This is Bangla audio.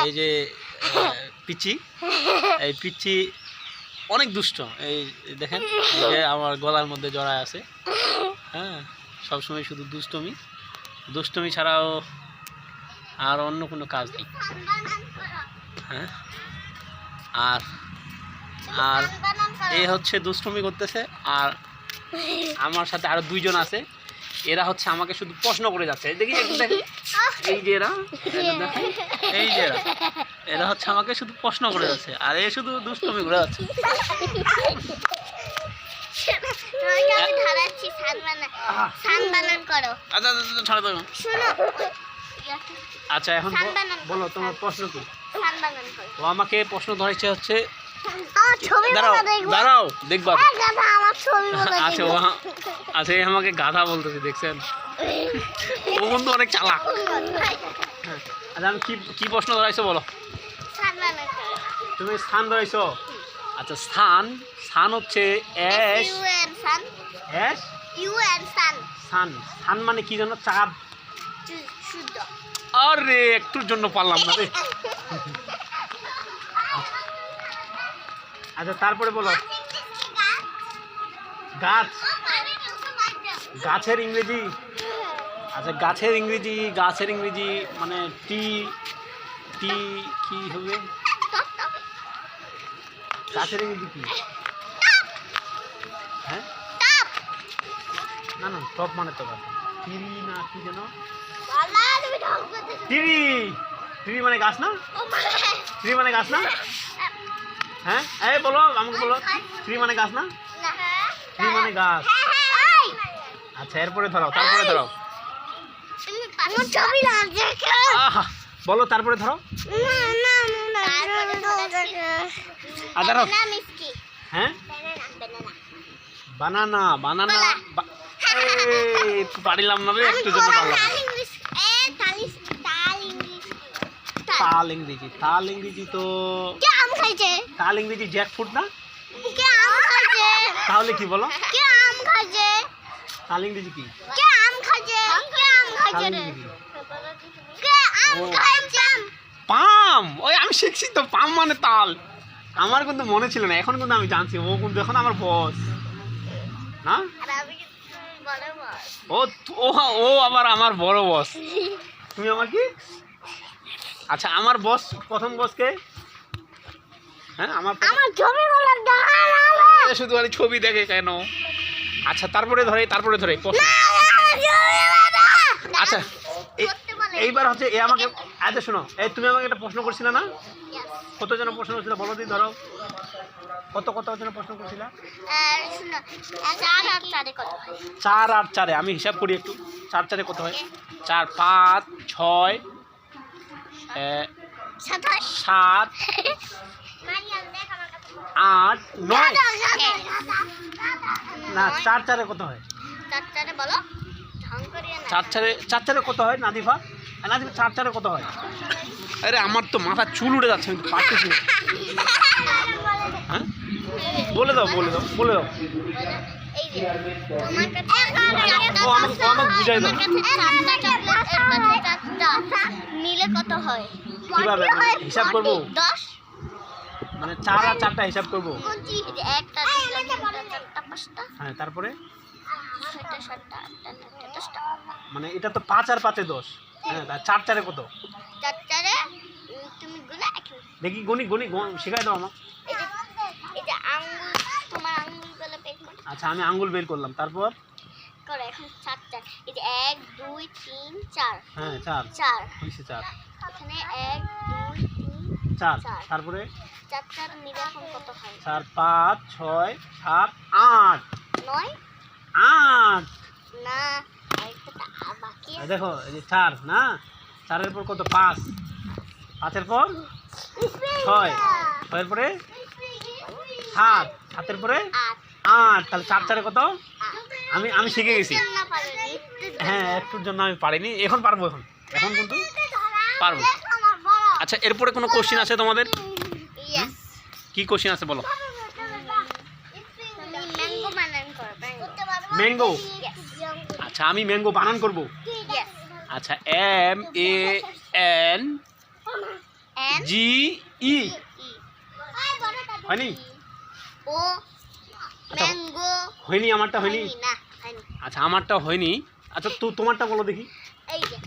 এই যে পিচ্চি, এই পিচ্চি অনেক দুষ্ট। এই দেখেন, এই যে আমার গলার মধ্যে জড়ায় আছে। হ্যাঁ, সবসময় শুধু দুষ্টমি, দুষ্টমি ছাড়াও আর অন্য কোনো কাজ নেই। হ্যাঁ, আর আর এ হচ্ছে দুষ্টমি করতেছে, আর আমার সাথে আরো দুইজন আছে। এরা হচ্ছে আমাকে শুধু প্রশ্ন করে যাচ্ছে। দেখি একটু দেখি, এই যে এরা, দেখেন এই যে এরা হচ্ছে আমাকে শুধু প্রশ্ন করে যাচ্ছে, আর এ শুধু দুষ্টমি করে যাচ্ছে। আচ্ছা, এখন বলো তোমার প্রশ্ন কি? ও আমাকে প্রশ্ন ধরেছে হচ্ছে, দাঁড়াও দেখবা। আচ্ছা, আচ্ছা, আমাকে গাধা বলতেছে, দেখছেন? ও কিন্তু অনেক চালাক। আচ্ছা, আমি কি প্রশ্ন ধরাইছো বলো? তুমি স্থান ধরাইছো। আচ্ছা, স্থান হচ্ছে সান মানে কি জানো? চাঁদ। আরে একটুর জন্য পারলাম না রে। আচ্ছা, তারপরে বলো গাছ, গাছের ইংরেজি। আচ্ছা, গাছের ইংরেজি মানে টি কি হবে? গাছের ইংরেজি কি? হ্যাঁ, না টপ মানে তো গাছ। টিরি না কি যেন? টিরি মানে গাছ না? টিরি মানে গাছ না? হ্যাঁ, এই বলো, আমাকে বলো, টিরি মানে গাছ না? টিরি মানে গাছ। আচ্ছা, এরপরে ধরো, তারপরে ধরো। বলো, তারপরে ধরো। হ্যাঁ, বানানা। পারিলাম না রে, একটু জন্য পারলাম। তাল ইংরেজি তো তাল ইংরেজি জ্যাকফ্রুট না? তাহলে কি বলো? তাল ইংরেজি কি? পাম। ওই আমি শিখছি তো, পাম মানে তাল। আমার কিন্তু মনে ছিল না, এখন কিন্তু আমি জানছি। ও কিন্তু এখন আমার বস না? ও আবার আমার বড় বস। তুমি আমার কি? আচ্ছা, আমার বস, প্রথম বসকে? হ্যাঁ, আমার শুধু আর ছবি দেখে কেন? আচ্ছা, তারপরে ধরে আচ্ছা, এইবার হচ্ছে এ আমাকে, আচ্ছা শোনো, এই তুমি আমাকে একটা প্রশ্ন করছিলে না? কত জন প্রশ্ন করছিল বলো দিন, ধরো কত জন প্রশ্ন করছিল? 4 আর 4 আমি হিসাব করি একটু। 4 4 কত হয়? 4 5 6 7 8 9 না, 4 4 কত হয়? 4 4 কত হয় নাদিফা? 4 4 কত হয়? আরে আমার তো মাথা চুল উঠে যাচ্ছে, আমি পারতেছি না। হ্যাঁ, বলে দাও। বুঝাই দাও মিলে কত হয়? কিভাবে হিসাব করবো? 10 মানে 4 আর 4টা হিসাব করবো। একটা 2টা 3টা 4টা 5টা। হ্যাঁ, তারপরে 6টা 7টা 8টা 9টা 10টা। মানে এটা তো 5 আর 5 10। হ্যাঁ, 4 4 কত? 4 4 তুমি গুণা এখন দেখি গুনি শেখাই দাও আমাকে। এই যে আঙ্গুল, তোমার আঙ্গুলগুলো বের করো। আচ্ছা, আমি আঙ্গুল বের করলাম, তারপর করো এখন 4 4। এই যে 1 2 3 4। হ্যাঁ, 4 হইছে 4। এখানে 1 2 3 4। তারপরে 4 4 মিলে এখন কত হয়? 4 5 6 7 8 9 8 না, আরেকটা বাকি আছে। দেখো, এই যে 4 না, 4 এর পর কত? 5 5 এর পর 6 6 এর পরে 7 7 এর পরে 8 তাহলে 4 4 কত? আমি শিখে গেছি। হ্যাঁ, একটুর জন্য আমি পারিনি, এখন পারবো। এখন কিন্তু পারবো। আচ্ছা, এরপরে কোনো কোশ্চেন আছে তোমাদের? কি কোশ্চেন আছে বলো? ম্যাঙ্গো। আচ্ছা, আমি ম্যাঙ্গো বানান করব। আচ্ছা, MAN জি ই ই হয়নি? ও আচ্ছা। ম্যাঙ্গো হয়নি? আমারটা হয়নি? না হয়নি আচ্ছা আমারটা হয়নি। আচ্ছা তো তোমারটা বলো দেখি। এই যে